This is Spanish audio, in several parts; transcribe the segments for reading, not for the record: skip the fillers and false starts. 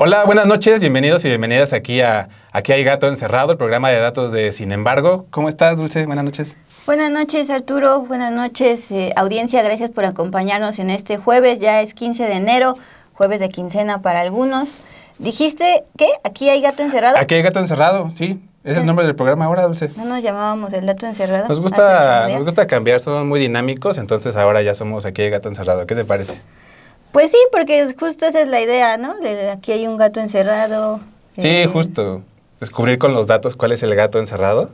Hola, buenas noches, bienvenidos y bienvenidas aquí hay Gato Encerrado, el programa de datos de Sin embargo. ¿Cómo estás, Dulce? Buenas noches. Buenas noches, Arturo. Buenas noches, audiencia. Gracias por acompañarnos en este jueves. Ya es 15 de enero, jueves de quincena para algunos. ¿Dijiste qué? ¿Aquí hay gato encerrado? Aquí hay Gato Encerrado, sí. Es el nombre del programa ahora, Dulce. ¿No nos llamábamos el gato encerrado? Nos gusta cambiar, somos muy dinámicos, entonces ahora ya somos Aquí hay Gato Encerrado. ¿Qué te parece? Pues sí, porque justo esa es la idea, ¿no? Aquí hay un gato encerrado. Sí, justo. Descubrir con los datos cuál es el gato encerrado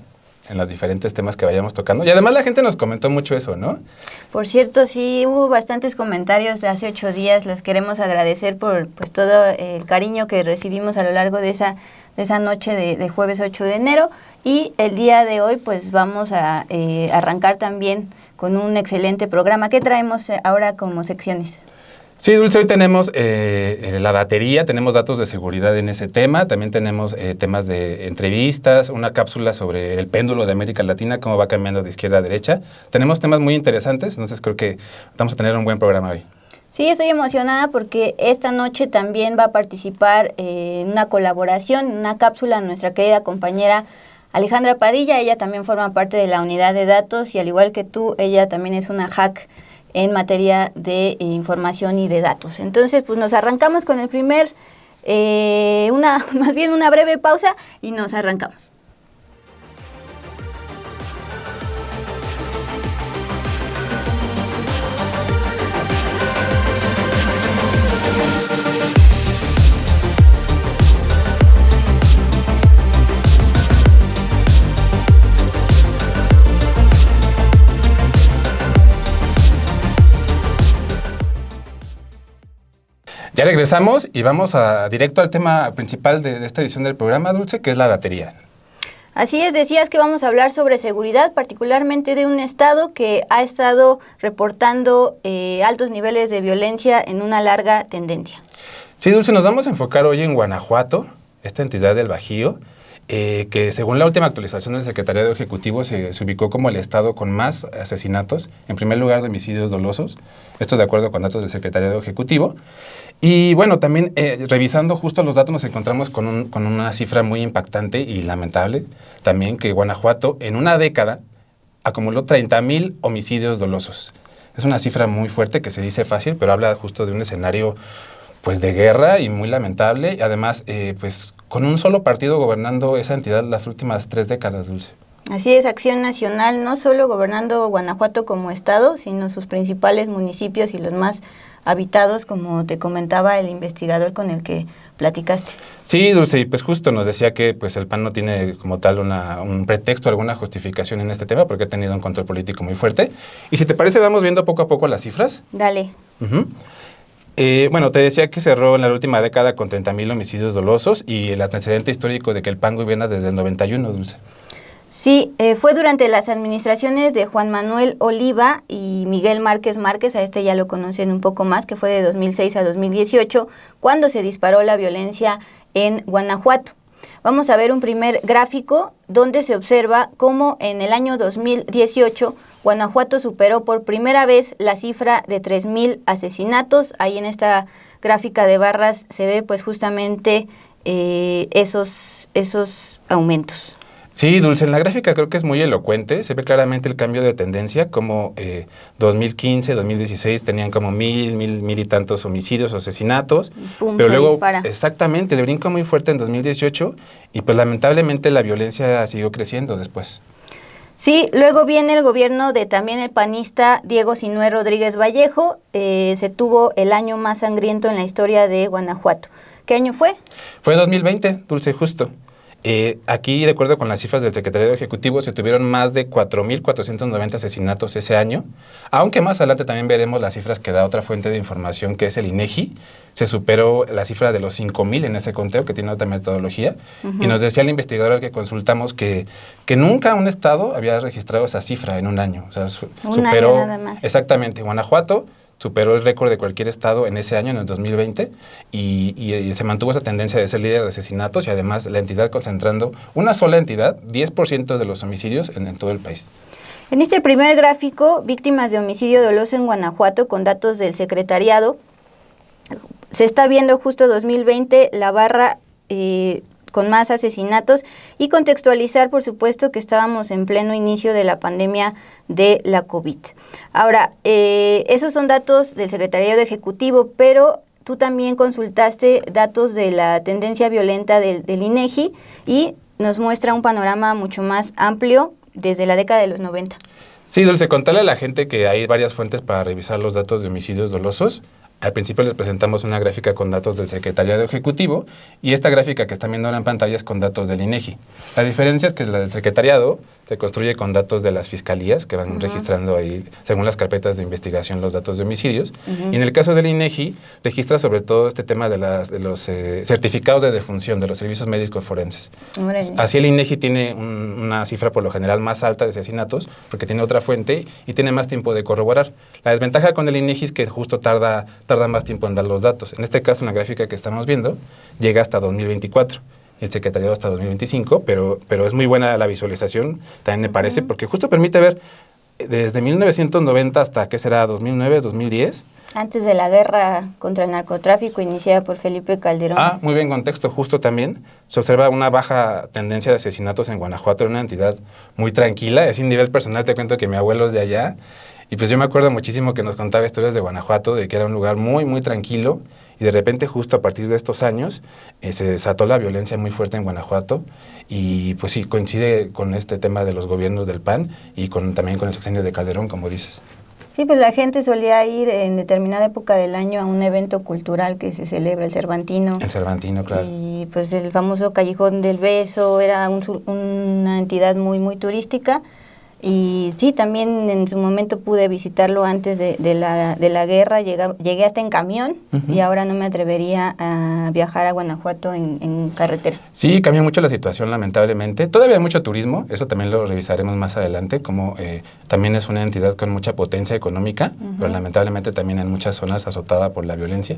en los diferentes temas que vayamos tocando. Y además la gente nos comentó mucho eso, ¿no? Por cierto, sí, hubo bastantes comentarios de hace 8 días. Les queremos agradecer por pues todo el cariño que recibimos a lo largo de esa noche de jueves 8 de enero. Y el día de hoy pues vamos a arrancar también con un excelente programa. ¿Qué traemos ahora como secciones? Sí, Dulce, hoy tenemos la datería, tenemos datos de seguridad en ese tema, también tenemos temas de entrevistas, una cápsula sobre el péndulo de América Latina, cómo va cambiando de izquierda a derecha. Tenemos temas muy interesantes, entonces creo que vamos a tener un buen programa hoy. Sí, estoy emocionada porque esta noche también va a participar en una colaboración, en una cápsula, nuestra querida compañera Alejandra Padilla. Ella también forma parte de la unidad de datos y al igual que tú, ella también es una hack en materia de información y de datos. Entonces, pues nos arrancamos con el primer, más bien una breve pausa y nos arrancamos. Ya regresamos y vamos directo al tema principal de esta edición del programa, Dulce, que es la datería. Así es, decías que vamos a hablar sobre seguridad, particularmente de un estado que ha estado reportando altos niveles de violencia en una larga tendencia. Sí, Dulce, nos vamos a enfocar hoy en Guanajuato, esta entidad del Bajío, que según la última actualización del Secretariado Ejecutivo se ubicó como el estado con más asesinatos, en primer lugar de homicidios dolosos, esto de acuerdo con datos del Secretariado Ejecutivo. Y bueno, también revisando justo los datos nos encontramos con una cifra muy impactante y lamentable, también que Guanajuato en una década acumuló 30,000 homicidios dolosos. Es una cifra muy fuerte que se dice fácil, pero habla justo de un escenario pues de guerra y muy lamentable, y además pues con un solo partido gobernando esa entidad las últimas 3 décadas, Dulce. Así es, Acción Nacional no solo gobernando Guanajuato como estado, sino sus principales municipios y los más habitados, como te comentaba el investigador con el que platicaste. Sí, Dulce, y pues justo nos decía que pues el PAN no tiene como tal un pretexto, alguna justificación en este tema, porque ha tenido un control político muy fuerte. Y si te parece, vamos viendo poco a poco las cifras. Dale. Uh-huh. Bueno, te decía que cerró en la última década con 30,000 homicidios dolosos y el antecedente histórico de que el PAN gobierna desde el 91, Dulce. Sí, fue durante las administraciones de Juan Manuel Oliva y Miguel Márquez Márquez, a este ya lo conocen un poco más, que fue de 2006 a 2018, cuando se disparó la violencia en Guanajuato. Vamos a ver un primer gráfico donde se observa cómo en el año 2018 Guanajuato superó por primera vez la cifra de 3,000 asesinatos. Ahí en esta gráfica de barras se ve pues justamente esos aumentos. Sí, Dulce, en la gráfica creo que es muy elocuente, se ve claramente el cambio de tendencia, como 2015, 2016 tenían como mil y tantos homicidios o asesinatos, Pum, pero luego dispara. Exactamente, le brinca muy fuerte en 2018 y pues lamentablemente la violencia siguió creciendo después. Sí, luego viene el gobierno de también el panista Diego Sinué Rodríguez Vallejo, se tuvo el año más sangriento en la historia de Guanajuato. ¿Qué año fue? Fue 2020, Dulce, justo. Aquí, de acuerdo con las cifras del Secretariado Ejecutivo, se tuvieron más de 4,490 asesinatos ese año, aunque más adelante también veremos las cifras que da otra fuente de información, que es el INEGI. Se superó la cifra de los 5,000 en ese conteo, que tiene otra metodología, y nos decía el investigador al que consultamos que nunca un estado había registrado esa cifra en un año. O sea, superó año nada más. Exactamente, Guanajuato superó el récord de cualquier estado en ese año, en el 2020, y se mantuvo esa tendencia de ser líder de asesinatos y además la entidad concentrando, una sola entidad, 10% de los homicidios en todo el país. En este primer gráfico, víctimas de homicidio doloso en Guanajuato con datos del secretariado, se está viendo justo 2020 la barra con más asesinatos y contextualizar, por supuesto, que estábamos en pleno inicio de la pandemia de la COVID. Ahora, esos son datos del Secretariado Ejecutivo, pero tú también consultaste datos de la tendencia violenta del INEGI y nos muestra un panorama mucho más amplio desde la década de los 90. Sí, Dulce, contarle a la gente que hay varias fuentes para revisar los datos de homicidios dolosos. Al principio les presentamos una gráfica con datos del Secretariado Ejecutivo y esta gráfica que están viendo ahora en pantalla es con datos del INEGI. La diferencia es que la del Secretariado se construye con datos de las fiscalías que van registrando ahí, según las carpetas de investigación, los datos de homicidios. Y en el caso del INEGI, registra sobre todo este tema de los certificados de defunción de los servicios médicos forenses. Así el INEGI tiene una cifra por lo general más alta de asesinatos porque tiene otra fuente y tiene más tiempo de corroborar. La desventaja con el INEGI es que justo tarda más tiempo en dar los datos. En este caso, en la gráfica que estamos viendo, llega hasta 2024. El secretariado hasta 2025, pero es muy buena la visualización, también me parece, porque justo permite ver desde 1990 hasta, ¿qué será? 2009, 2010. Antes de la guerra contra el narcotráfico iniciada por Felipe Calderón. Muy bien, contexto justo también. Se observa una baja tendencia de asesinatos en Guanajuato, en una entidad muy tranquila. Es a nivel personal, te cuento que mi abuelo es de allá. Y pues yo me acuerdo muchísimo que nos contaba historias de Guanajuato, de que era un lugar muy, muy tranquilo. Y de repente, justo a partir de estos años, se desató la violencia muy fuerte en Guanajuato. Y pues sí, coincide con este tema de los gobiernos del PAN y también con el sexenio de Calderón, como dices. Sí, pues la gente solía ir en determinada época del año a un evento cultural que se celebra, el Cervantino. El Cervantino, claro. Y pues el famoso Callejón del Beso era una entidad muy, muy turística. Y sí, también en su momento pude visitarlo antes de la guerra, llegué hasta en camión y ahora no me atrevería a viajar a Guanajuato en carretera. Sí, cambió mucho la situación lamentablemente. Todavía hay mucho turismo, eso también lo revisaremos más adelante, como también es una entidad con mucha potencia económica, pero lamentablemente también en muchas zonas azotada por la violencia.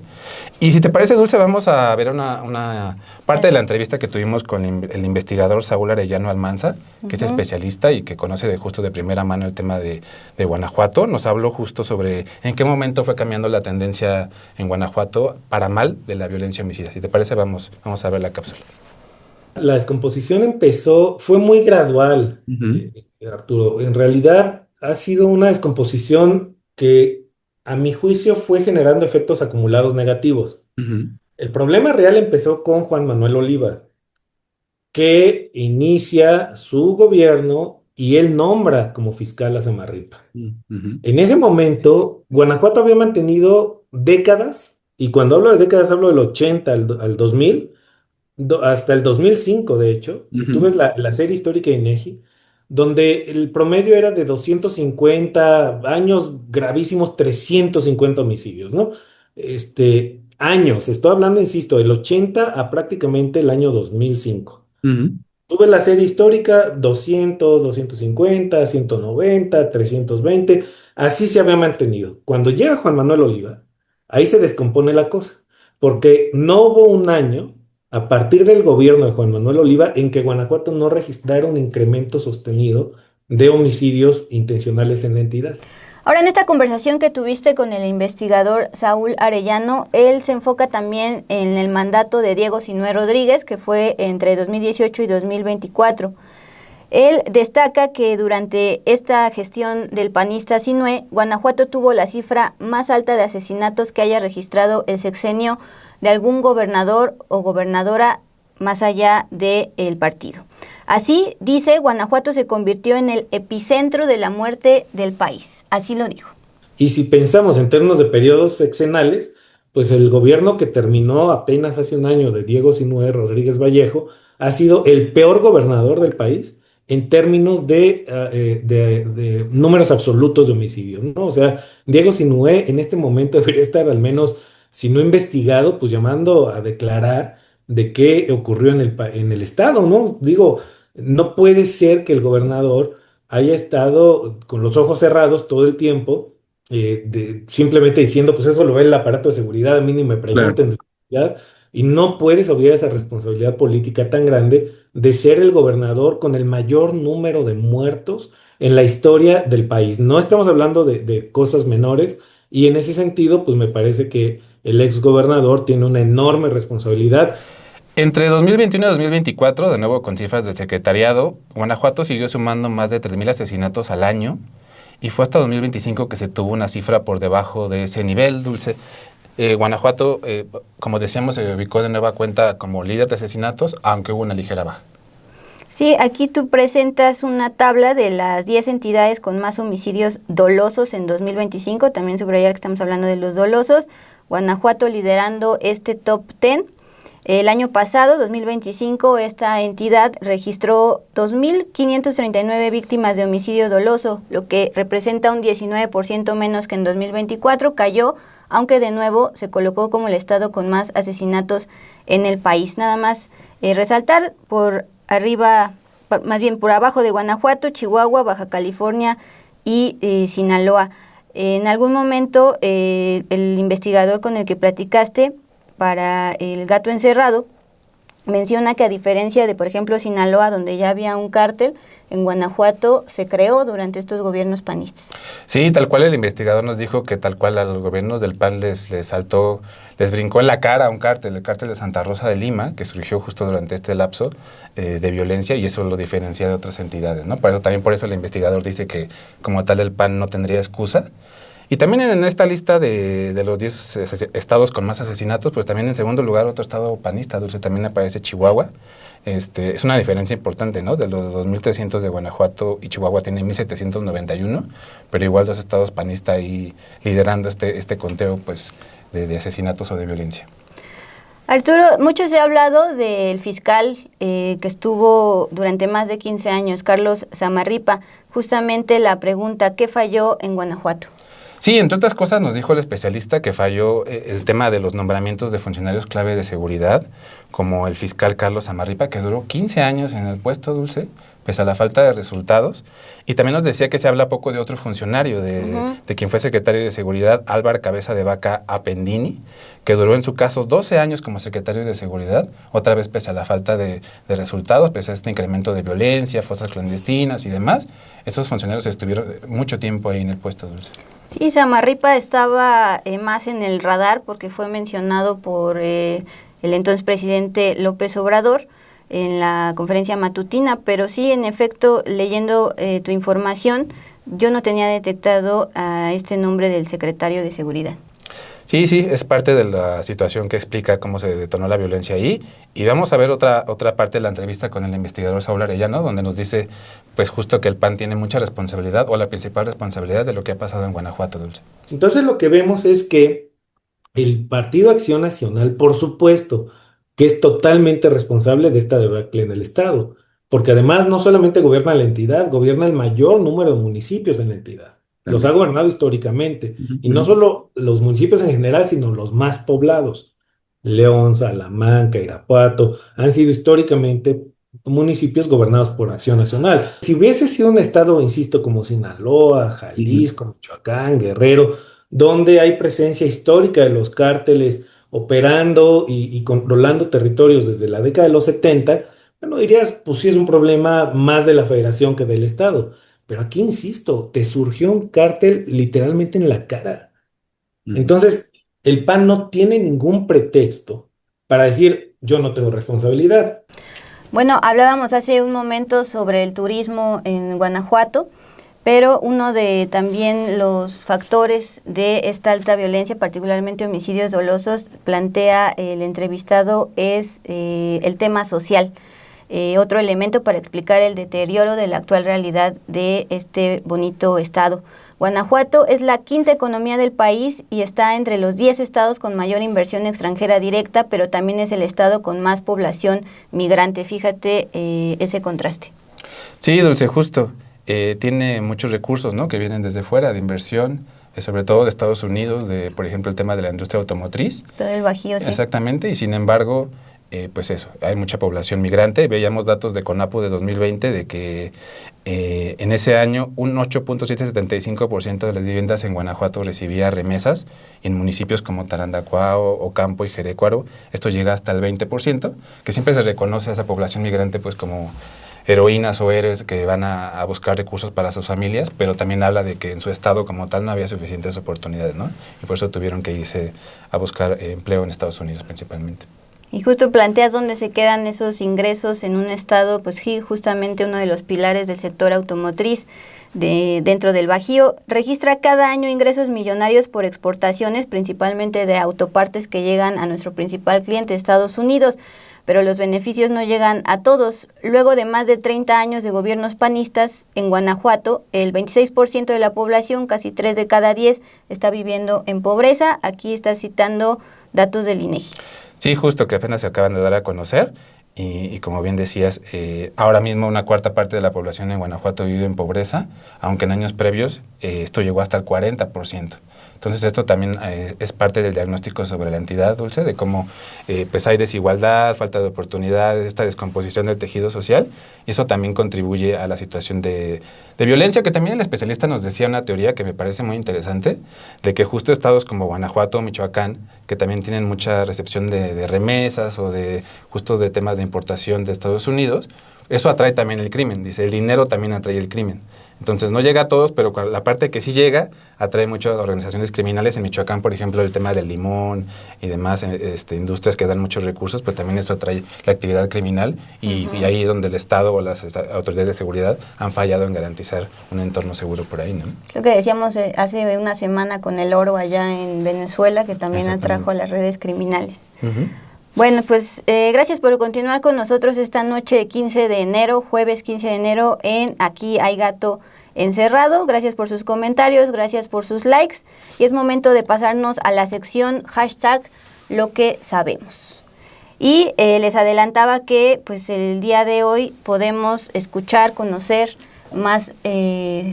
Y si te parece, Dulce, vamos a ver una parte de la entrevista que tuvimos con el investigador Saúl Arellano Almanza, que es especialista y que conoce justo de primera mano el tema de Guanajuato. Nos habló justo sobre en qué momento fue cambiando la tendencia en Guanajuato para mal de la violencia homicida. Si te parece, vamos a ver la cápsula. La descomposición fue muy gradual, Arturo. En realidad ha sido una descomposición que, a mi juicio, fue generando efectos acumulados negativos. El problema real empezó con Juan Manuel Oliva, que inicia su gobierno y él nombra como fiscal a Samarripa. En ese momento, Guanajuato había mantenido décadas, y cuando hablo de décadas hablo del 80 al 2000, hasta el 2005, de hecho, si tú ves la serie histórica de INEGI, donde el promedio era de 250 años gravísimos, 350 homicidios, ¿no? Años, estoy hablando, insisto, del 80 a prácticamente el año 2005. Tú ves la serie histórica, 200, 250, 190, 320, así se había mantenido. Cuando llega Juan Manuel Oliva, ahí se descompone la cosa, porque no hubo un año a partir del gobierno de Juan Manuel Oliva en que Guanajuato no registrara un incremento sostenido de homicidios intencionales en la entidad. Ahora, en esta conversación que tuviste con el investigador Saúl Arellano, él se enfoca también en el mandato de Diego Sinué Rodríguez, que fue entre 2018 y 2024. Él destaca que durante esta gestión del panista Sinué, Guanajuato tuvo la cifra más alta de asesinatos que haya registrado el sexenio de algún gobernador o gobernadora más allá del partido. Así, dice, Guanajuato se convirtió en el epicentro de la muerte del país. Así lo dijo. Y si pensamos en términos de periodos sexenales, pues el gobierno que terminó apenas hace un año de Diego Sinué Rodríguez Vallejo ha sido el peor gobernador del país en términos de números absolutos de homicidios, ¿no? O sea, Diego Sinué en este momento debería estar al menos, si no investigado, pues llamando a declarar de qué ocurrió en el estado, ¿no? Digo, no puede ser que el gobernador haya estado con los ojos cerrados todo el tiempo, simplemente diciendo, pues eso lo ve el aparato de seguridad, a mí ni me pregunten de seguridad, y no puedes obviar esa responsabilidad política tan grande de ser el gobernador con el mayor número de muertos en la historia del país. No estamos hablando de cosas menores, y en ese sentido, pues me parece que el exgobernador tiene una enorme responsabilidad. Entre 2021 y 2024, de nuevo con cifras del secretariado, Guanajuato siguió sumando más de 3,000 asesinatos al año y fue hasta 2025 que se tuvo una cifra por debajo de ese nivel, Dulce. Guanajuato, como decíamos, se ubicó de nueva cuenta como líder de asesinatos, aunque hubo una ligera baja. Sí, aquí tú presentas una tabla de las 10 entidades con más homicidios dolosos en 2025, también subrayar que estamos hablando de los dolosos, Guanajuato liderando este top 10. El año pasado, 2025, esta entidad registró 2.539 víctimas de homicidio doloso, lo que representa un 19% menos que en 2024, cayó, aunque de nuevo se colocó como el estado con más asesinatos en el país. Nada más resaltar por arriba, más bien por abajo de Guanajuato, Chihuahua, Baja California y Sinaloa. En algún momento el investigador con el que platicaste para el gato encerrado menciona que a diferencia de, por ejemplo, Sinaloa, donde ya había un cártel, en Guanajuato se creó durante estos gobiernos panistas. Sí, tal cual el investigador nos dijo que tal cual a los gobiernos del PAN les brincó en la cara un cártel, el cártel de Santa Rosa de Lima, que surgió justo durante este lapso de violencia, y eso lo diferencia de otras entidades, ¿no? También por eso el investigador dice que como tal el PAN no tendría excusa. Y también en esta lista de los 10 estados con más asesinatos, pues también en segundo lugar otro estado panista, Dulce, también aparece Chihuahua. Es una diferencia importante, ¿no? De los 2.300 de Guanajuato y Chihuahua tiene 1.791, pero igual dos estados panistas ahí liderando este conteo pues, de asesinatos o de violencia. Arturo, mucho se ha hablado del fiscal que estuvo durante más de 15 años, Carlos Zamarripa. Justamente la pregunta, ¿qué falló en Guanajuato? Sí, entre otras cosas nos dijo el especialista que falló el tema de los nombramientos de funcionarios clave de seguridad, como el fiscal Carlos Zamarripa, que duró 15 años en el puesto, Dulce, pese a la falta de resultados. Y también nos decía que se habla poco de otro funcionario, de quien fue secretario de Seguridad, Álvaro Cabeza de Vaca Appendini, que duró en su caso 12 años como secretario de Seguridad, otra vez pese a la falta de resultados, pese a este incremento de violencia, fosas clandestinas y demás. Esos funcionarios estuvieron mucho tiempo ahí en el puesto, Dulce. Sí, Zamarripa estaba más en el radar porque fue mencionado por el entonces presidente López Obrador en la conferencia matutina, pero sí, en efecto, leyendo tu información, yo no tenía detectado a este nombre del secretario de Seguridad. Sí, es parte de la situación que explica cómo se detonó la violencia ahí. Y vamos a ver otra parte de la entrevista con el investigador Saúl Arellano, donde nos dice, pues justo que el PAN tiene mucha responsabilidad, o la principal responsabilidad de lo que ha pasado en Guanajuato, Dulce. Entonces lo que vemos es que el Partido Acción Nacional, por supuesto, que es totalmente responsable de esta debacle en el Estado, porque además no solamente gobierna la entidad, gobierna el mayor número de municipios en la entidad. Los ha gobernado históricamente, y no solo los municipios en general, sino los más poblados. León, Salamanca, Irapuato, han sido históricamente municipios gobernados por Acción Nacional. Si hubiese sido un estado, insisto, como Sinaloa, Jalisco, Michoacán, Guerrero, donde hay presencia histórica de los cárteles operando y controlando territorios desde la década de los 70, bueno, dirías, pues sí es un problema más de la federación que del estado. Pero aquí, insisto, te surgió un cártel literalmente en la cara. Entonces, el PAN no tiene ningún pretexto para decir, yo no tengo responsabilidad. Bueno, hablábamos hace un momento sobre el turismo en Guanajuato, pero uno de también los factores de esta alta violencia, particularmente homicidios dolosos, plantea el entrevistado, es el tema social. Otro elemento para explicar el deterioro de la actual realidad de este bonito estado. Guanajuato es la quinta economía del país y está entre los 10 estados con mayor inversión extranjera directa, pero también es el estado con más población migrante. Fíjate ese contraste. Sí, Dulce, justo. Tiene muchos recursos, ¿no?, que vienen desde fuera de inversión, sobre todo de Estados Unidos, por ejemplo, el tema de la industria automotriz. Todo el Bajío, sí. Exactamente, y sin embargo, pues eso, hay mucha población migrante. Veíamos datos de CONAPO de 2020 de que en ese año un 8.775% de las viviendas en Guanajuato recibía remesas. En municipios como Tarandacuao, Ocampo y Jerecuaro, esto llega hasta el 20%, que siempre se reconoce a esa población migrante pues como heroínas o héroes que van a buscar recursos para sus familias, pero también habla de que en su estado como tal no había suficientes oportunidades, ¿no? Y por eso tuvieron que irse a buscar empleo en Estados Unidos principalmente. Y justo planteas dónde se quedan esos ingresos en un estado, pues sí, justamente uno de los pilares del sector automotriz dentro del Bajío. Registra cada año ingresos millonarios por exportaciones, principalmente de autopartes que llegan a nuestro principal cliente, Estados Unidos, pero los beneficios no llegan a todos. Luego de más de 30 años de gobiernos panistas, en Guanajuato, el 26% de la población, casi 3 de cada 10, está viviendo en pobreza. Aquí está citando datos del INEGI. Sí, justo, que apenas se acaban de dar a conocer y como bien decías, ahora mismo una cuarta parte de la población en Guanajuato vive en pobreza, aunque en años previos esto llegó hasta el 40%. Entonces esto también es parte del diagnóstico sobre la entidad, Dulce, de cómo pues hay desigualdad, falta de oportunidades, esta descomposición del tejido social, y eso también contribuye a la situación de violencia, que también el especialista nos decía una teoría que me parece muy interesante, de que justo estados como Guanajuato, Michoacán, que también tienen mucha recepción de remesas o de justo de temas de importación de Estados Unidos, eso atrae también el crimen, dice, el dinero también atrae el crimen. Entonces no llega a todos, pero la parte que sí llega atrae muchas organizaciones criminales. En Michoacán, por ejemplo, el tema del limón y demás, industrias que dan muchos recursos, pues también eso atrae la actividad criminal y ahí es donde el Estado o las autoridades de seguridad han fallado en garantizar un entorno seguro por ahí, ¿no? Lo que decíamos hace una semana con el oro allá en Venezuela, que también atrajo a las redes criminales. Bueno, pues gracias por continuar con nosotros esta noche de 15 de enero, jueves 15 de enero, en Aquí hay Gato Encerrado. Gracias por sus comentarios, gracias por sus likes. Y es momento de pasarnos a la sección #lo que sabemos. Y les adelantaba que pues el día de hoy podemos escuchar, conocer más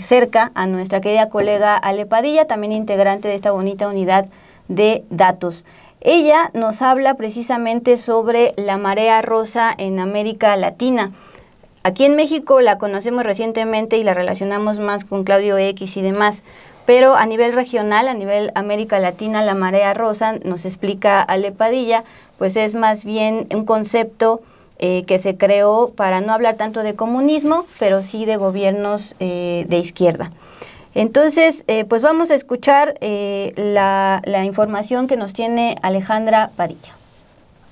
cerca a nuestra querida colega Ale Padilla, también integrante de esta bonita unidad de datos. Ella nos habla precisamente sobre la marea rosa en América Latina. Aquí en México la conocemos recientemente y la relacionamos más con Claudio X y demás, pero a nivel regional, a nivel América Latina, la marea rosa, nos explica Ale Padilla, pues es más bien un concepto que se creó para no hablar tanto de comunismo, pero sí de gobiernos de izquierda. Entonces, pues vamos a escuchar la información que nos tiene Alejandra Padilla.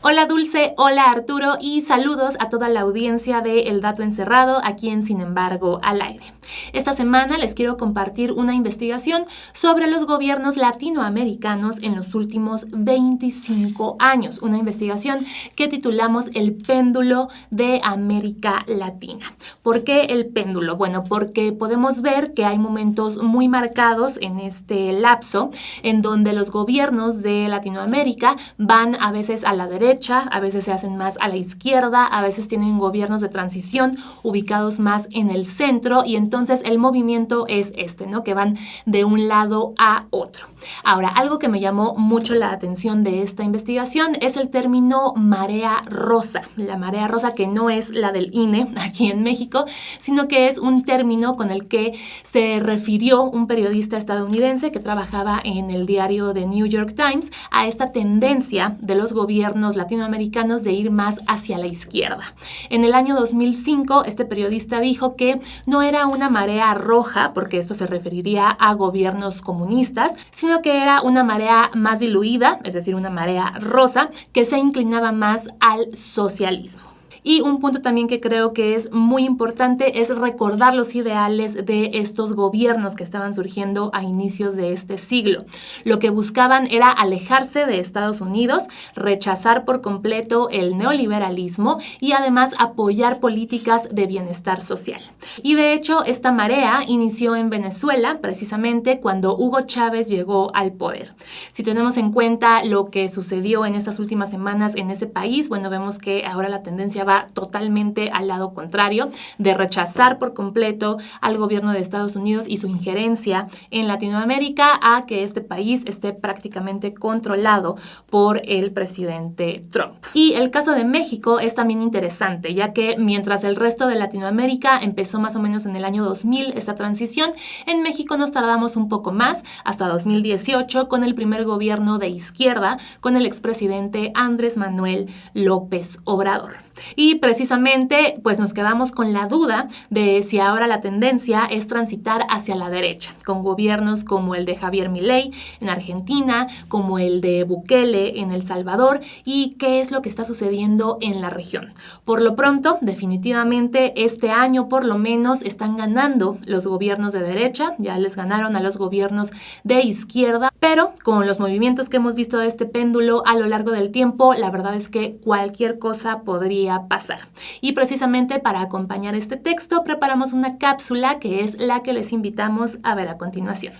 Hola Dulce, hola Arturo y saludos a toda la audiencia de El Dato Encerrado aquí en Sin embargo al aire. Esta semana les quiero compartir una investigación sobre los gobiernos latinoamericanos en los últimos 25 años, una investigación que titulamos El péndulo de América Latina. ¿Por qué el péndulo? Bueno, porque podemos ver que hay momentos muy marcados en este lapso en donde los gobiernos de Latinoamérica van a veces a la derecha, a veces se hacen más a la izquierda, a veces tienen gobiernos de transición ubicados más en el centro y entonces el movimiento es ¿no? Que van de un lado a otro. Ahora, algo que me llamó mucho la atención de esta investigación es el término marea rosa. La marea rosa que no es la del INE aquí en México, sino que es un término con el que se refirió un periodista estadounidense que trabajaba en el diario The New York Times a esta tendencia de los gobiernos latinoamericanos de ir más hacia la izquierda. En el año 2005, este periodista dijo que no era una marea roja, porque esto se referiría a gobiernos comunistas, sino que era una marea más diluida, es decir, una marea rosa, que se inclinaba más al socialismo. Y un punto también que creo que es muy importante es recordar los ideales de estos gobiernos que estaban surgiendo a inicios de este siglo. Lo que buscaban era alejarse de Estados Unidos, rechazar por completo el neoliberalismo y además apoyar políticas de bienestar social. Y de hecho, esta marea inició en Venezuela precisamente cuando Hugo Chávez llegó al poder. Si tenemos en cuenta lo que sucedió en estas últimas semanas en ese país, bueno, vemos que ahora la tendencia va totalmente al lado contrario, de rechazar por completo al gobierno de Estados Unidos y su injerencia en Latinoamérica a que este país esté prácticamente controlado por el presidente Trump. Y el caso de México es también interesante, ya que mientras el resto de Latinoamérica empezó más o menos en el año 2000 esta transición, en México nos tardamos un poco más, hasta 2018, con el primer gobierno de izquierda, con el expresidente Andrés Manuel López Obrador. Y precisamente pues nos quedamos con la duda de si ahora la tendencia es transitar hacia la derecha, con gobiernos como el de Javier Milei en Argentina, como el de Bukele en El Salvador, y qué es lo que está sucediendo en la región. Por lo pronto, definitivamente este año por lo menos están ganando los gobiernos de derecha, ya les ganaron a los gobiernos de izquierda, pero con los movimientos que hemos visto de este péndulo a lo largo del tiempo, la verdad es que cualquier cosa podría pasar. Y precisamente para acompañar este texto preparamos una cápsula que es la que les invitamos a ver a continuación.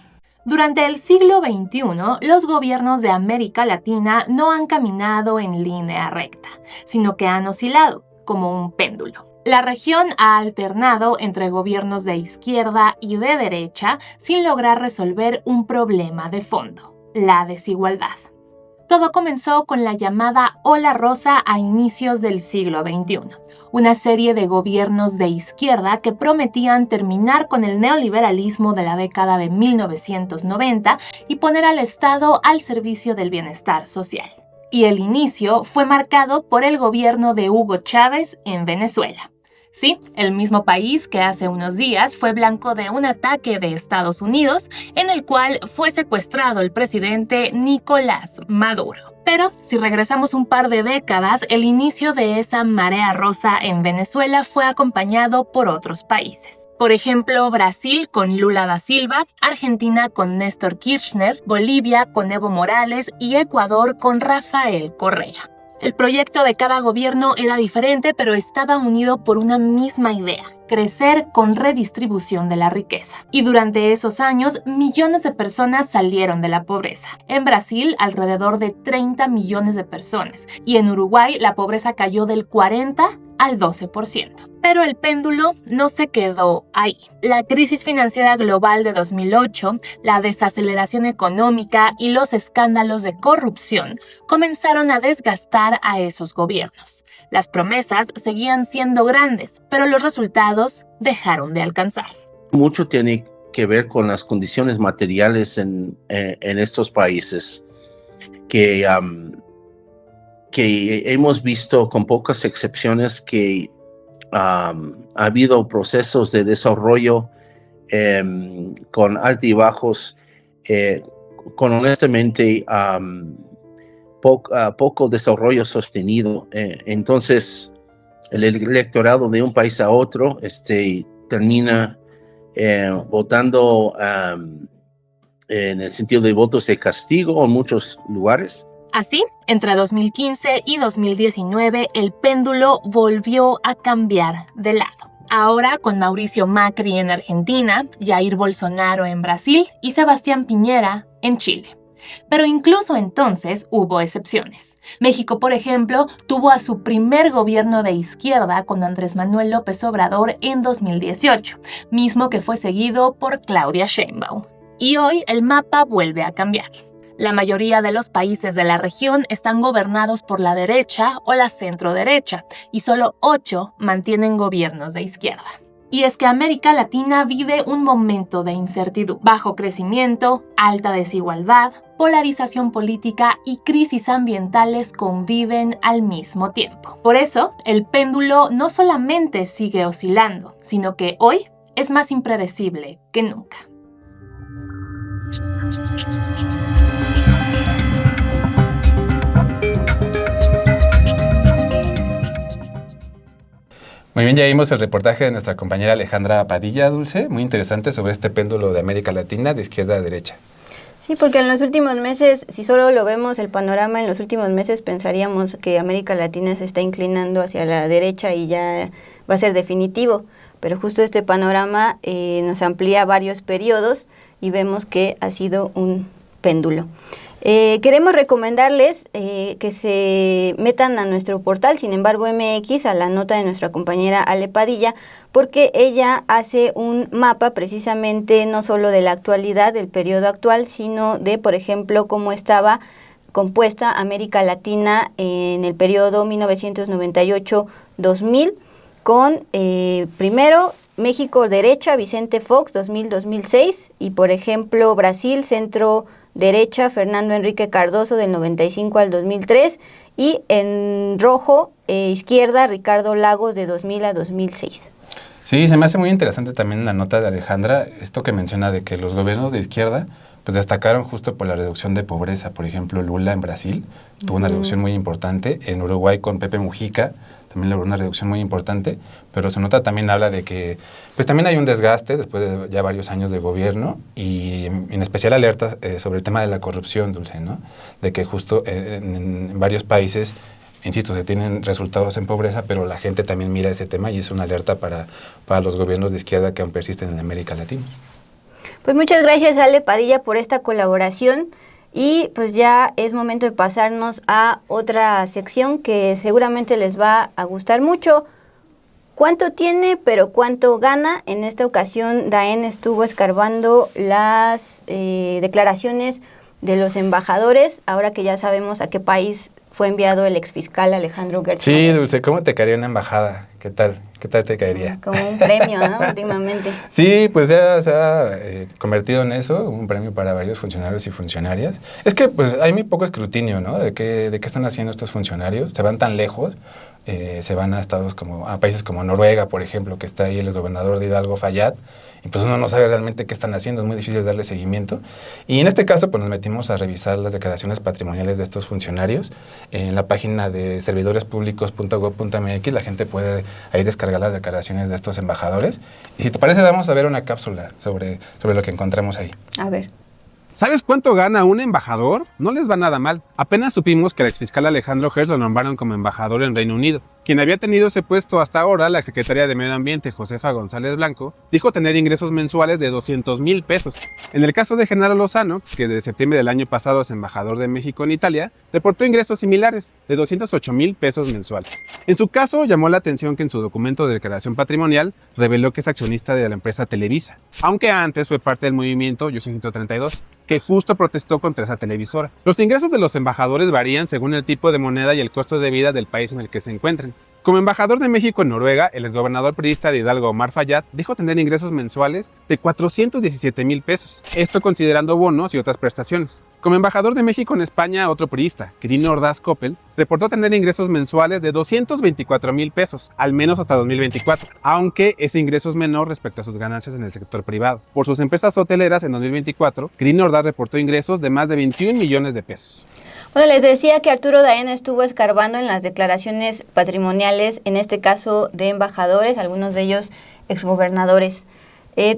Durante el siglo XXI, los gobiernos de América Latina no han caminado en línea recta, sino que han oscilado como un péndulo. La región ha alternado entre gobiernos de izquierda y de derecha sin lograr resolver un problema de fondo: la desigualdad. Todo comenzó con la llamada Ola Rosa a inicios del siglo XXI, una serie de gobiernos de izquierda que prometían terminar con el neoliberalismo de la década de 1990 y poner al Estado al servicio del bienestar social. Y el inicio fue marcado por el gobierno de Hugo Chávez en Venezuela. Sí, el mismo país que hace unos días fue blanco de un ataque de Estados Unidos en el cual fue secuestrado el presidente Nicolás Maduro. Pero si regresamos un par de décadas, el inicio de esa marea rosa en Venezuela fue acompañado por otros países. Por ejemplo, Brasil con Lula da Silva, Argentina con Néstor Kirchner, Bolivia con Evo Morales y Ecuador con Rafael Correa. El proyecto de cada gobierno era diferente, pero estaba unido por una misma idea: crecer con redistribución de la riqueza. Y durante esos años, millones de personas salieron de la pobreza. En Brasil, alrededor de 30 millones de personas. Y en Uruguay, la pobreza cayó del 40 al 12%. Pero el péndulo no se quedó ahí. La crisis financiera global de 2008, la desaceleración económica y los escándalos de corrupción comenzaron a desgastar a esos gobiernos. Las promesas seguían siendo grandes, pero los resultados dejaron de alcanzar. Mucho tiene que ver con las condiciones materiales en estos países que hemos visto, con pocas excepciones, que ha habido procesos de desarrollo con altibajos, con honestamente poco desarrollo sostenido. Entonces, el electorado de un país a otro termina votando en el sentido de votos de castigo en muchos lugares. Así, entre 2015 y 2019, el péndulo volvió a cambiar de lado. Ahora con Mauricio Macri en Argentina, Jair Bolsonaro en Brasil y Sebastián Piñera en Chile. Pero incluso entonces hubo excepciones. México, por ejemplo, tuvo a su primer gobierno de izquierda con Andrés Manuel López Obrador en 2018, mismo que fue seguido por Claudia Sheinbaum. Y hoy el mapa vuelve a cambiar. La mayoría de los países de la región están gobernados por la derecha o la centro-derecha, y solo 8 mantienen gobiernos de izquierda. Y es que América Latina vive un momento de incertidumbre, bajo crecimiento, alta desigualdad, polarización política y crisis ambientales conviven al mismo tiempo. Por eso, el péndulo no solamente sigue oscilando, sino que hoy es más impredecible que nunca. Muy bien, ya vimos el reportaje de nuestra compañera Alejandra Padilla, Dulce, muy interesante sobre este péndulo de América Latina de izquierda a derecha. Sí, porque en los últimos meses, si solo lo vemos el panorama en los últimos meses, pensaríamos que América Latina se está inclinando hacia la derecha y ya va a ser definitivo, pero justo este panorama nos amplía varios periodos y vemos que ha sido un péndulo. Queremos recomendarles que se metan a nuestro portal, Sin embargo MX, a la nota de nuestra compañera Ale Padilla, porque ella hace un mapa precisamente no solo de la actualidad, del periodo actual, sino de, por ejemplo, cómo estaba compuesta América Latina en el periodo 1998-2000, con primero México derecha, Vicente Fox, 2000-2006, y por ejemplo Brasil centro derecha, Fernando Henrique Cardoso, del 95 al 2003, y en rojo izquierda Ricardo Lagos de 2000 a 2006. Sí, se me hace muy interesante también la nota de Alejandra, esto que menciona de que los gobiernos de izquierda pues destacaron justo por la reducción de pobreza. Por ejemplo, Lula en Brasil tuvo una reducción muy importante, en Uruguay con Pepe Mujica también logró una reducción muy importante, pero su nota también habla de que pues también hay un desgaste después de ya varios años de gobierno y en especial alerta sobre el tema de la corrupción, Dulce, ¿no? De que justo en varios países, insisto, se tienen resultados en pobreza, pero la gente también mira ese tema y es una alerta para los gobiernos de izquierda que aún persisten en América Latina. Pues muchas gracias, Ale Padilla, por esta colaboración. Y pues ya es momento de pasarnos a otra sección que seguramente les va a gustar mucho. ¿Cuánto tiene, pero cuánto gana? En esta ocasión, Daen estuvo escarbando las declaraciones de los embajadores, ahora que ya sabemos a qué país fue enviado el exfiscal Alejandro Gertz. Sí, Dulce, ¿cómo te caería una embajada? ¿Qué tal? ¿Qué tal te caería? Como un premio, ¿no? Últimamente. Sí, pues ya se ha convertido en eso, un premio para varios funcionarios y funcionarias. Es que pues hay muy poco escrutinio, ¿no? De qué están haciendo estos funcionarios. Se van tan lejos, se van a estados a países como Noruega, por ejemplo, que está ahí el gobernador de Hidalgo, Fayad, y pues uno no sabe realmente qué están haciendo, es muy difícil darle seguimiento. Y en este caso, pues nos metimos a revisar las declaraciones patrimoniales de estos funcionarios. En la página de servidorespublicos.gov.mx la gente puede ahí descargar las declaraciones de estos embajadores. Y si te parece, vamos a ver una cápsula sobre lo que encontramos ahí. A ver. ¿Sabes cuánto gana un embajador? No les va nada mal. Apenas supimos que el exfiscal Alejandro Gertz lo nombraron como embajador en Reino Unido. Quien había tenido ese puesto hasta ahora, la secretaria de Medio Ambiente, Josefa González Blanco, dijo tener ingresos mensuales de 200,000 pesos. En el caso de Genaro Lozano, que desde septiembre del año pasado es embajador de México en Italia, reportó ingresos similares, de 208,000 pesos mensuales. En su caso, llamó la atención que en su documento de declaración patrimonial reveló que es accionista de la empresa Televisa, aunque antes fue parte del movimiento Yo Soy 132, que justo protestó contra esa televisora. Los ingresos de los embajadores varían según el tipo de moneda y el costo de vida del país en el que se encuentren. Como embajador de México en Noruega, el exgobernador priista de Hidalgo, Omar Fayad, dijo tener ingresos mensuales de 417,000 pesos, esto considerando bonos y otras prestaciones. Como embajador de México en España, otro priista, Quirino Ordaz Coppel, reportó tener ingresos mensuales de 224,000 pesos, al menos hasta 2024, aunque ese ingreso es menor respecto a sus ganancias en el sector privado. Por sus empresas hoteleras en 2024, Quirino Ordaz reportó ingresos de más de 21 millones de pesos. Bueno, les decía que Arturo Daen estuvo escarbando en las declaraciones patrimoniales, en este caso de embajadores, algunos de ellos exgobernadores.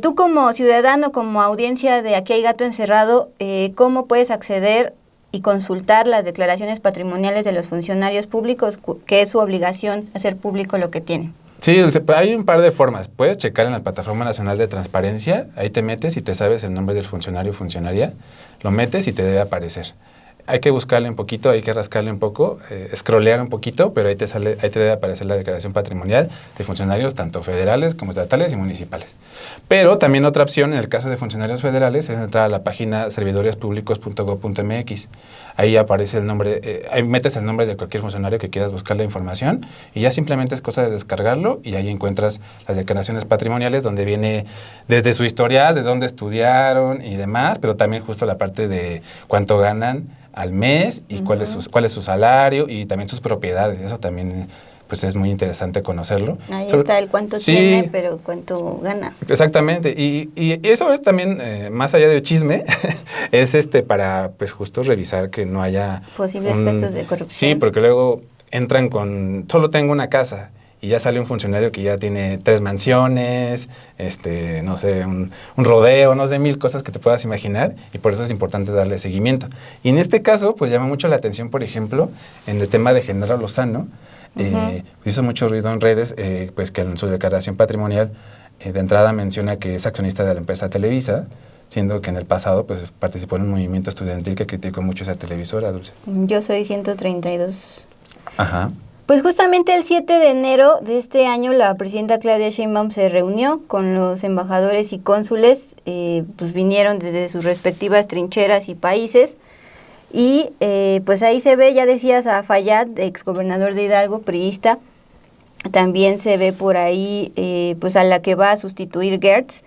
Tú como ciudadano, como audiencia de Aquí hay Gato Encerrado, ¿cómo puedes acceder y consultar las declaraciones patrimoniales de los funcionarios públicos, que es su obligación hacer público lo que tienen? Sí, hay un par de formas. Puedes checar en la Plataforma Nacional de Transparencia, ahí te metes y te sabes el nombre del funcionario o funcionaria, lo metes y te debe aparecer. Hay que buscarle un poquito, hay que rascarle un poco, scrollear un poquito, pero ahí te debe aparecer la declaración patrimonial de funcionarios tanto federales como estatales y municipales. Pero también otra opción en el caso de funcionarios federales es entrar a la página servidorespublicos.gov.mx. Ahí aparece el nombre, ahí metes el nombre de cualquier funcionario que quieras buscar la información y ya simplemente es cosa de descargarlo y ahí encuentras las declaraciones patrimoniales donde viene desde su historial, de dónde estudiaron y demás, pero también justo la parte de cuánto ganan al mes y cuál es su salario y también sus propiedades. Eso también pues es muy interesante conocerlo. Ahí está el cuánto tiene, pero cuánto gana. Exactamente. Y eso es también, más allá del chisme, es para pues justo revisar que no haya posibles casos de corrupción. Sí, porque luego entran con, solo tengo una casa. Y ya sale un funcionario que ya tiene 3 mansiones, no sé, un rodeo, no sé, 1000 cosas que te puedas imaginar, y por eso es importante darle seguimiento. Y en este caso, pues llama mucho la atención, por ejemplo, en el tema de Genaro Lozano, pues hizo mucho ruido en redes, pues que en su declaración patrimonial de entrada menciona que es accionista de la empresa Televisa, siendo que en el pasado pues participó en un movimiento estudiantil que criticó mucho esa televisora, Dulce. Yo soy 132. Ajá. Pues justamente el 7 de enero de este año la presidenta Claudia Sheinbaum se reunió con los embajadores y cónsules, pues vinieron desde sus respectivas trincheras y países y pues ahí se ve, ya decías, a Fayad, exgobernador de Hidalgo, priista, también se ve por ahí pues a la que va a sustituir Gertz,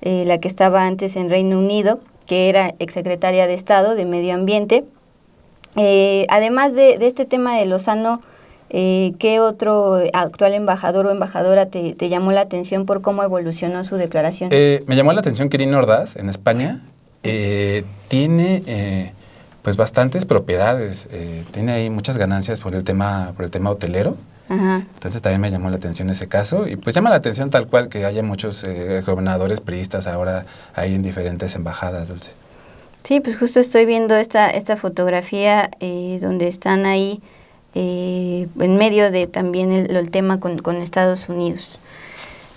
la que estaba antes en Reino Unido, que era exsecretaria de Estado de Medio Ambiente. Además de este tema de Lozano, ¿Qué otro actual embajador o embajadora te llamó la atención por cómo evolucionó su declaración? Me llamó la atención Quirino Ordaz, en España. Tiene pues bastantes propiedades. Tiene ahí muchas ganancias por el tema hotelero. Ajá. Entonces también me llamó la atención ese caso. Y pues llama la atención tal cual que haya muchos gobernadores priistas ahora ahí en diferentes embajadas, Dulce. Sí, pues justo estoy viendo esta fotografía donde están ahí en medio de también el tema con Estados Unidos.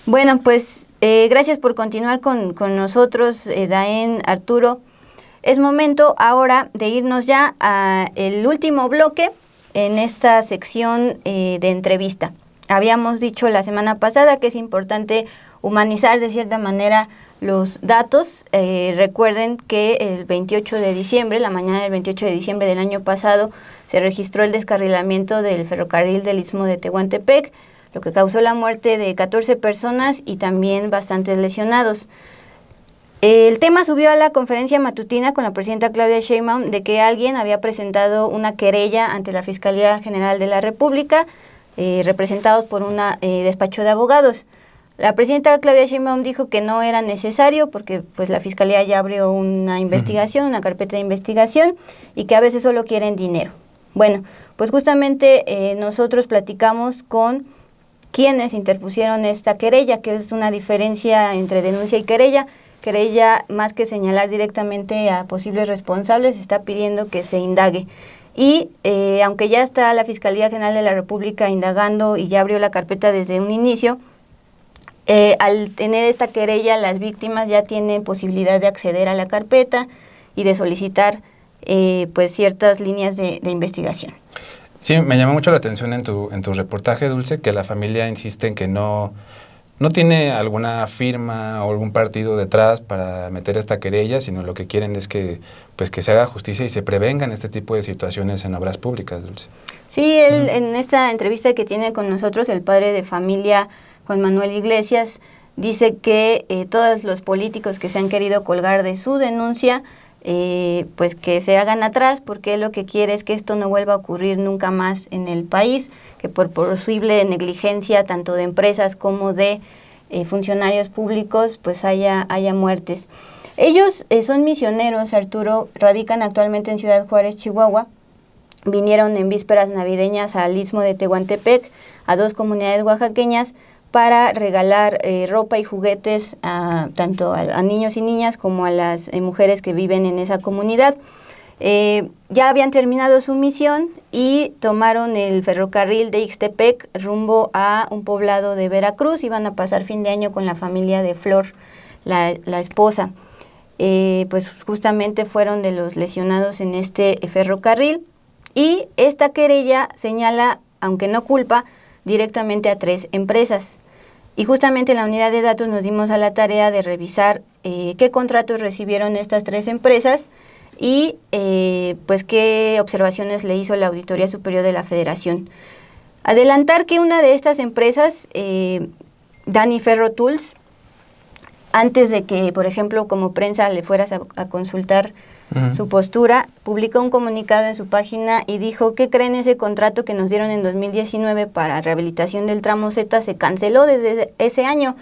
Bueno, pues gracias por continuar con nosotros, Daén, Arturo. Es momento ahora de irnos ya a el último bloque en esta sección de entrevista. Habíamos dicho la semana pasada que es importante humanizar de cierta manera los datos. Recuerden que el 28 de diciembre, la mañana del 28 de diciembre del año pasado, se registró el descarrilamiento del ferrocarril del Istmo de Tehuantepec, lo que causó la muerte de 14 personas y también bastantes lesionados. El tema subió a la conferencia matutina con la presidenta Claudia Sheinbaum de que alguien había presentado una querella ante la Fiscalía General de la República, representados por un despacho de abogados. La presidenta Claudia Sheinbaum dijo que no era necesario porque pues la Fiscalía ya abrió una investigación, una carpeta de investigación, y que a veces solo quieren dinero. Bueno, pues justamente nosotros platicamos con quienes interpusieron esta querella, que es una diferencia entre denuncia y querella. Querella, más que señalar directamente a posibles responsables, está pidiendo que se indague. Y aunque ya está la Fiscalía General de la República indagando y ya abrió la carpeta desde un inicio, al tener esta querella, las víctimas ya tienen posibilidad de acceder a la carpeta y de solicitar pues ciertas líneas de investigación. Sí, me llamó mucho la atención en tu reportaje, Dulce, que la familia insiste en que no tiene alguna firma o algún partido detrás para meter esta querella, sino lo que quieren es que se haga justicia y se prevengan este tipo de situaciones en obras públicas, Dulce. Sí, él en esta entrevista que tiene con nosotros, el padre de familia Juan Manuel Iglesias, dice que todos los políticos que se han querido colgar de su denuncia, pues que se hagan atrás, porque él lo que quiere es que esto no vuelva a ocurrir nunca más en el país, que por posible negligencia tanto de empresas como de funcionarios públicos pues haya muertes. Ellos son misioneros, Arturo, radican actualmente en Ciudad Juárez, Chihuahua. Vinieron en vísperas navideñas al Istmo de Tehuantepec, a 2 comunidades oaxaqueñas, para regalar ropa y juguetes tanto a niños y niñas como a las mujeres que viven en esa comunidad. Ya habían terminado su misión y tomaron el ferrocarril de Ixtepec rumbo a un poblado de Veracruz. Iban a pasar fin de año con la familia de Flor, la esposa. Pues justamente fueron de los lesionados en este ferrocarril, y esta querella señala, aunque no culpa, directamente a 3 empresas. Y justamente en la unidad de datos nos dimos a la tarea de revisar qué contratos recibieron estas 3 empresas y pues qué observaciones le hizo la Auditoría Superior de la Federación. Adelantar que una de estas empresas, Dani Ferro Tools, antes de que, por ejemplo, como prensa le fueras a consultar su postura, publicó un comunicado en su página y dijo que creen ese contrato que nos dieron en 2019 para rehabilitación del tramo Z se canceló desde ese año,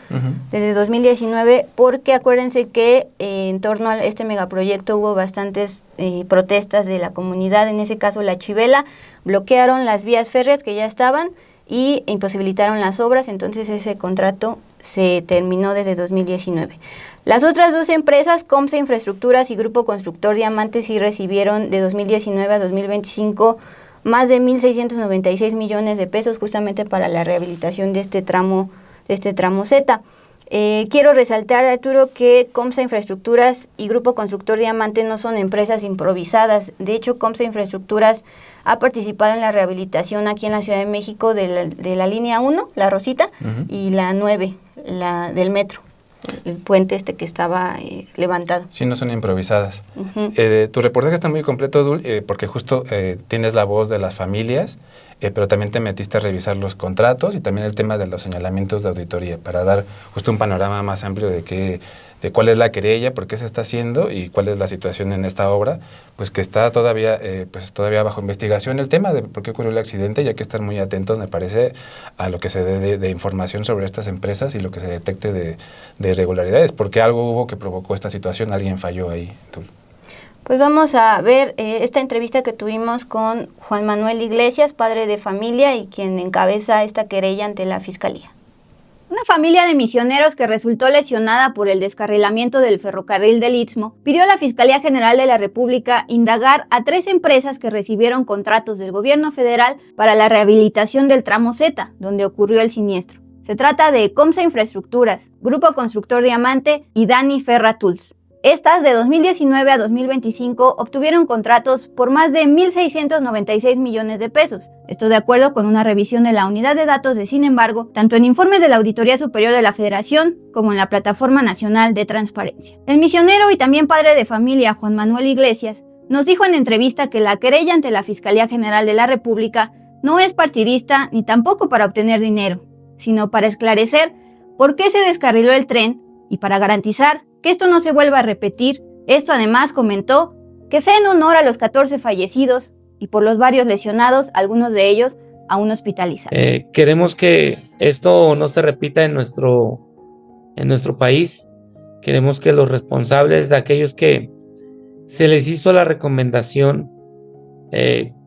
desde 2019, porque acuérdense que en torno a este megaproyecto hubo bastantes protestas de la comunidad, en ese caso la Chivela, bloquearon las vías férreas que ya estaban y imposibilitaron las obras, entonces ese contrato se terminó desde 2019. Las otras 2 empresas, Comsa Infraestructuras y Grupo Constructor Diamante, sí recibieron de 2019 a 2025 más de 1.696 millones de pesos justamente para la rehabilitación de este tramo Z. Quiero resaltar, Arturo, que Comsa Infraestructuras y Grupo Constructor Diamante no son empresas improvisadas. De hecho, Comsa Infraestructuras ha participado en la rehabilitación aquí en la Ciudad de México de la línea 1, la Rosita, y la 9, la del metro. El puente que estaba levantado. Sí, no son improvisadas. Tu reportaje está muy completo, Dul, porque justo tienes la voz de las familias. pero también te metiste a revisar los contratos y también el tema de los señalamientos de auditoría para dar justo un panorama más amplio de cuál es la querella, por qué se está haciendo y cuál es la situación en esta obra, pues que está todavía bajo investigación el tema de por qué ocurrió el accidente, y hay que estar muy atentos, me parece, a lo que se dé de información sobre estas empresas y lo que se detecte de irregularidades, porque algo hubo que provocó esta situación, alguien falló ahí. Pues vamos a ver esta entrevista que tuvimos con Juan Manuel Iglesias, padre de familia y quien encabeza esta querella ante la Fiscalía. Una familia de misioneros que resultó lesionada por el descarrilamiento del ferrocarril del Istmo pidió a la Fiscalía General de la República indagar a 3 empresas que recibieron contratos del gobierno federal para la rehabilitación del tramo Z, donde ocurrió el siniestro. Se trata de Comsa Infraestructuras, Grupo Constructor Diamante y Dani Ferra Tools. Estas, de 2019 a 2025, obtuvieron contratos por más de 1.696 millones de pesos. Esto de acuerdo con una revisión de la Unidad de Datos de Sin embargo, tanto en informes de la Auditoría Superior de la Federación como en la Plataforma Nacional de Transparencia. El misionero y también padre de familia Juan Manuel Iglesias nos dijo en entrevista que la querella ante la Fiscalía General de la República no es partidista ni tampoco para obtener dinero, sino para esclarecer por qué se descarriló el tren y para garantizar que esto no se vuelva a repetir. Esto además comentó que sea en honor a los 14 fallecidos y por los varios lesionados, algunos de ellos aún hospitalizados. Queremos que esto no se repita en nuestro país. Queremos que los responsables de aquellos que se les hizo la recomendación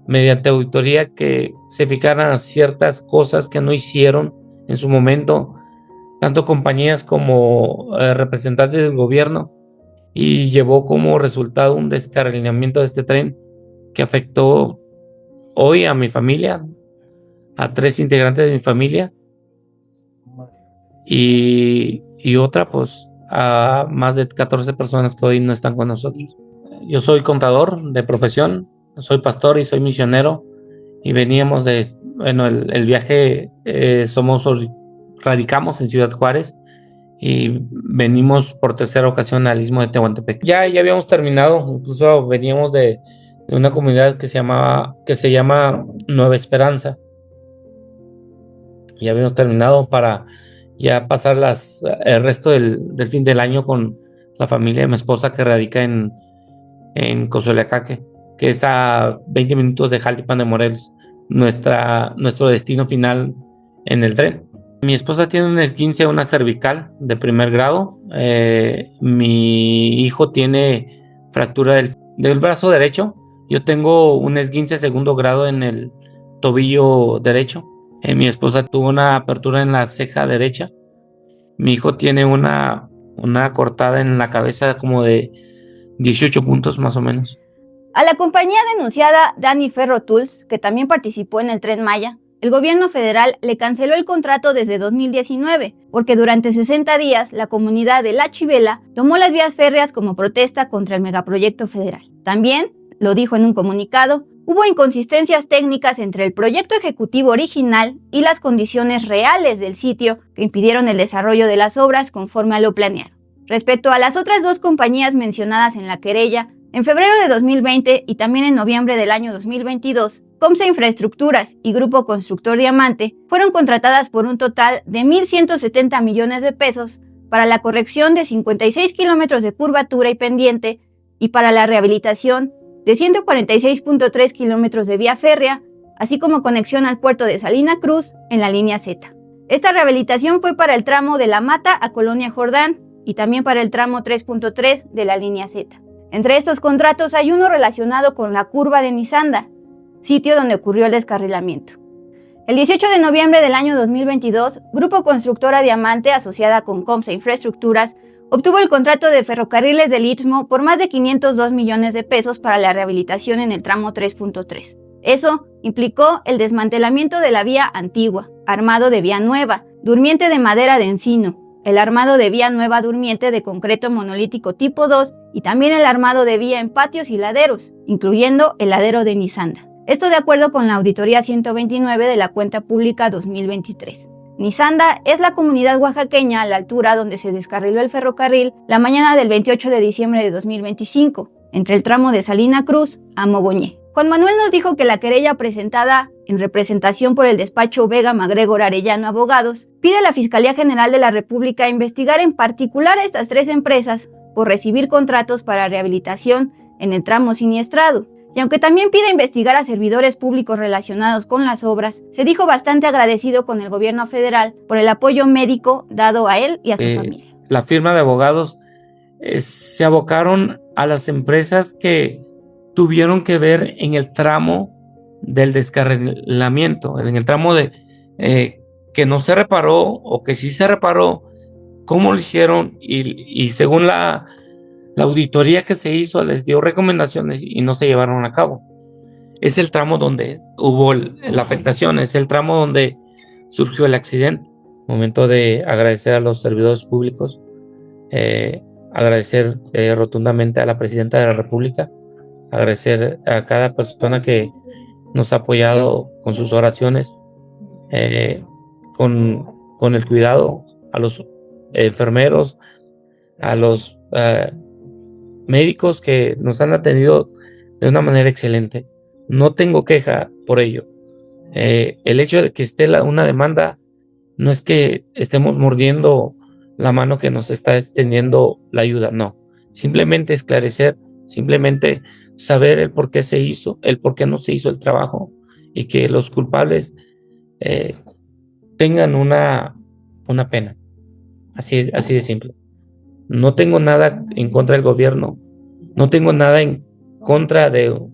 mediante auditoría que se fijaran ciertas cosas que no hicieron en su momento, tanto compañías como representantes del gobierno, y llevó como resultado un descarrilamiento de este tren que afectó hoy a mi familia, a 3 integrantes de mi familia y otra pues a más de 14 personas que hoy no están con nosotros. Yo soy contador de profesión, soy pastor y soy misionero, y veníamos el viaje, radicamos en Ciudad Juárez y venimos por 3ª ocasión al Istmo de Tehuantepec. Ya habíamos terminado, incluso veníamos de una comunidad que se llama Nueva Esperanza. Ya habíamos terminado para ya pasar el resto del fin del año con la familia de mi esposa, que radica en Cozoleacaque, que es a 20 minutos de Jaltipan de Morelos, nuestro destino final en el tren. Mi esposa tiene un esguince, una cervical de 1er grado. Mi hijo tiene fractura del brazo derecho. Yo tengo un esguince 2º grado en el tobillo derecho. Mi esposa tuvo una apertura en la ceja derecha. Mi hijo tiene una cortada en la cabeza como de 18 puntos más o menos. A la compañía denunciada Dani Ferra Tools, que también participó en el Tren Maya, el gobierno federal le canceló el contrato desde 2019, porque durante 60 días la comunidad de La Chivela tomó las vías férreas como protesta contra el megaproyecto federal. También, lo dijo en un comunicado, hubo inconsistencias técnicas entre el proyecto ejecutivo original y las condiciones reales del sitio que impidieron el desarrollo de las obras conforme a lo planeado. Respecto a las otras 2 compañías mencionadas en la querella, en febrero de 2020 y también en noviembre del año 2022, Comsa Infraestructuras y Grupo Constructor Diamante fueron contratadas por un total de 1.170 millones de pesos para la corrección de 56 kilómetros de curvatura y pendiente y para la rehabilitación de 146.3 kilómetros de vía férrea, así como conexión al puerto de Salina Cruz en la línea Z. Esta rehabilitación fue para el tramo de La Mata a Colonia Jordán y también para el tramo 3.3 de la línea Z. Entre estos contratos hay uno relacionado con la curva de Nisanda, sitio donde ocurrió el descarrilamiento. El 18 de noviembre del año 2022, Grupo Constructora Diamante, asociada con Comsa Infraestructuras, obtuvo el contrato de Ferrocarriles del Istmo por más de 502 millones de pesos para la rehabilitación en el tramo 3.3. Eso implicó el desmantelamiento de la vía antigua, armado de vía nueva, durmiente de madera de encino, el armado de vía nueva durmiente de concreto monolítico tipo 2 y también el armado de vía en patios y laderos, incluyendo el ladero de Nisanda. Esto de acuerdo con la Auditoría 129 de la Cuenta Pública 2023. Nisanda es la comunidad oaxaqueña a la altura donde se descarriló el ferrocarril la mañana del 28 de diciembre de 2025, entre el tramo de Salina Cruz a Mogoñé. Juan Manuel nos dijo que la querella presentada en representación por el despacho Vega MacGregor Arellano Abogados, pide a la Fiscalía General de la República investigar en particular a estas 3 empresas por recibir contratos para rehabilitación en el tramo siniestrado. Y aunque también pide investigar a servidores públicos relacionados con las obras, se dijo bastante agradecido con el gobierno federal por el apoyo médico dado a él y a su familia. La firma de abogados se abocaron a las empresas que tuvieron que ver en el tramo del descarrilamiento, en el tramo de que no se reparó o que sí se reparó, cómo lo hicieron y según la auditoría que se hizo les dio recomendaciones y no se llevaron a cabo. Es el tramo donde hubo la afectación, es el tramo donde surgió el accidente. Momento de agradecer a los servidores públicos, agradecer rotundamente a la Presidenta de la República, agradecer a cada persona que nos ha apoyado con sus oraciones, con el cuidado, a los enfermeros, a los médicos que nos han atendido de una manera excelente. No tengo queja por ello. El hecho de que esté una demanda no es que estemos mordiendo la mano que nos está extendiendo la ayuda, no. Simplemente esclarecer, simplemente saber el por qué se hizo, el por qué no se hizo el trabajo y que los culpables tengan una pena. Así de simple. No tengo nada en contra del gobierno, no tengo nada en contra del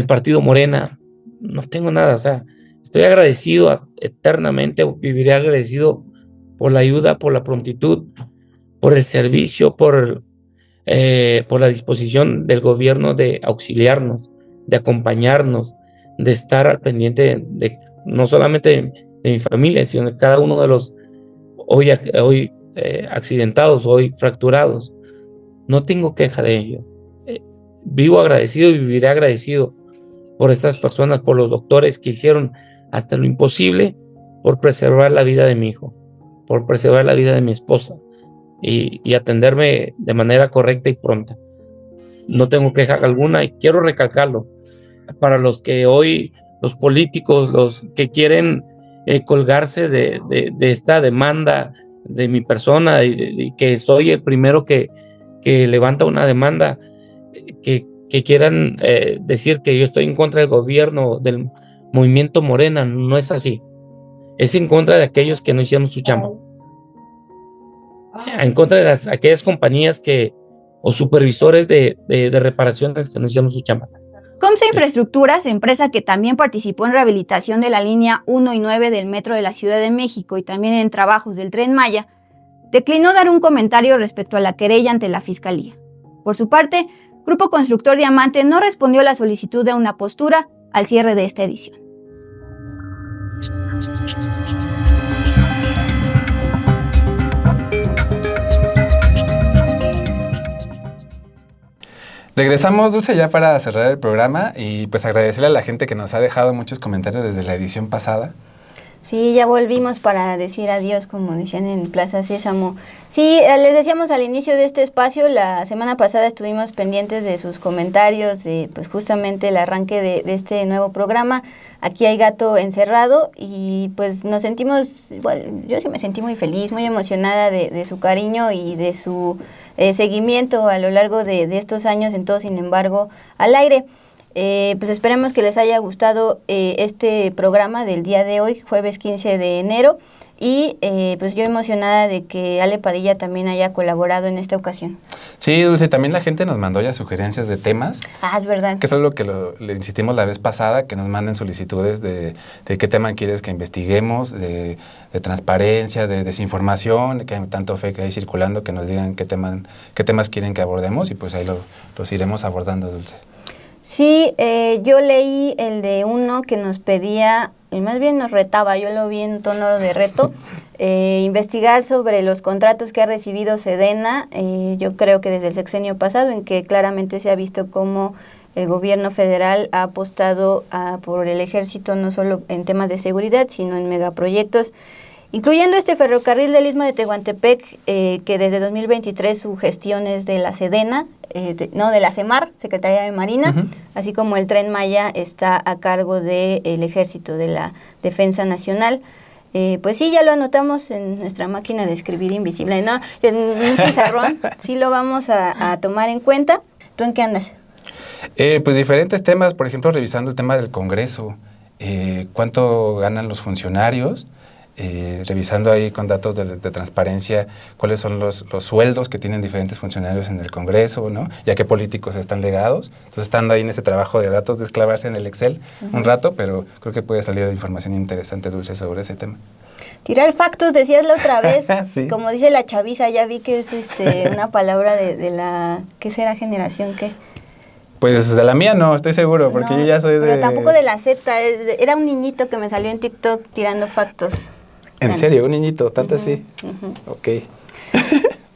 partido Morena, no tengo nada, o sea, estoy agradecido eternamente, viviré agradecido por la ayuda, por la prontitud, por el servicio, por la disposición del gobierno de auxiliarnos, de acompañarnos, de estar al pendiente de no solamente de mi familia, sino de cada uno de los hoy accidentados, hoy fracturados. No tengo queja de ello. Vivo agradecido y viviré agradecido por estas personas, por los doctores que hicieron hasta lo imposible por preservar la vida de mi hijo, por preservar la vida de mi esposa y atenderme de manera correcta y pronta. No tengo queja alguna y quiero recalcarlo para los que hoy, los políticos, los que quieren colgarse de esta demanda de mi persona y que soy el primero que levanta una demanda, que quieran decir que yo estoy en contra del gobierno, del movimiento Morena. No es así. Es en contra de aquellos que no hicieron su chamba, en contra de aquellas compañías o supervisores de reparaciones que no hicieron su chamba. Comsa Infraestructuras, empresa que también participó en rehabilitación de la línea 1 y 9 del metro de la Ciudad de México y también en trabajos del Tren Maya, declinó dar un comentario respecto a la querella ante la Fiscalía. Por su parte, Grupo Constructor Diamante no respondió a la solicitud de una postura al cierre de esta edición. Regresamos, Dulce, ya para cerrar el programa y pues agradecerle a la gente que nos ha dejado muchos comentarios desde la edición pasada. Sí, ya volvimos para decir adiós, como decían en Plaza Sésamo. Sí, les decíamos al inicio de este espacio, la semana pasada estuvimos pendientes de sus comentarios, de pues justamente el arranque de este nuevo programa. Aquí hay gato encerrado y pues nos sentimos, bueno, yo sí me sentí muy feliz, muy emocionada de su cariño y de su seguimiento a lo largo de estos años en Todo Sin Embargo al aire. Pues esperemos que les haya gustado este programa del día de hoy, jueves 15 de enero. Y pues yo emocionada de que Ale Padilla también haya colaborado en esta ocasión. Sí, Dulce, también la gente nos mandó ya sugerencias de temas. Ah, es verdad. Que es algo que le insistimos la vez pasada, que nos manden solicitudes de qué tema quieres que investiguemos, de transparencia, de desinformación, que hay tanto fake que hay circulando, que nos digan qué temas quieren que abordemos y pues ahí los iremos abordando, Dulce. Sí, yo leí el de uno que nos pedía, y más bien nos retaba, yo lo vi en tono de reto, investigar sobre los contratos que ha recibido Sedena, yo creo que desde el sexenio pasado, en que claramente se ha visto cómo el gobierno federal ha apostado por el ejército, no solo en temas de seguridad, sino en megaproyectos. incluyendo este ferrocarril del Istmo de Tehuantepec, que desde 2023 su gestión es de la Sedena, de la CEMAR, Secretaría de Marina, así como el Tren Maya está a cargo del Ejército, de la Defensa Nacional. Pues sí, ya lo anotamos en nuestra máquina de escribir invisible, ¿no? En un pizarrón, sí lo vamos a tomar en cuenta. ¿Tú en qué andas? Pues diferentes temas, por ejemplo, revisando el tema del Congreso, cuánto ganan los funcionarios, revisando ahí con datos de transparencia cuáles son los sueldos que tienen diferentes funcionarios en el Congreso, ¿no? Ya qué políticos están legados. Entonces, estando ahí en ese trabajo de datos, de esclavarse en el Excel un rato, pero creo que puede salir información interesante, Dulce, sobre ese tema. Tirar factos, decías la otra vez, sí. Como dice la chaviza, ya vi que es una palabra de la, ¿qué será generación qué? Pues de la mía no, estoy seguro, porque yo ya soy de... Pero tampoco de la Z, era un niñito que me salió en TikTok tirando factos. ¿En serio? ¿Un niñito? ¿Tanto así? Ok.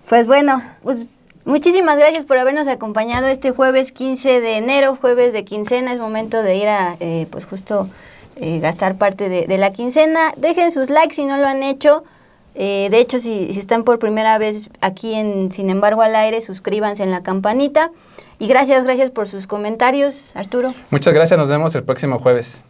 Pues bueno, pues muchísimas gracias por habernos acompañado este jueves 15 de enero, jueves de quincena. Es momento de ir a, pues justo, gastar parte de la quincena. Dejen sus likes si no lo han hecho. De hecho, si están por primera vez aquí en Sin embargo al aire, suscríbanse en la campanita. Y gracias por sus comentarios, Arturo. Muchas gracias, nos vemos el próximo jueves.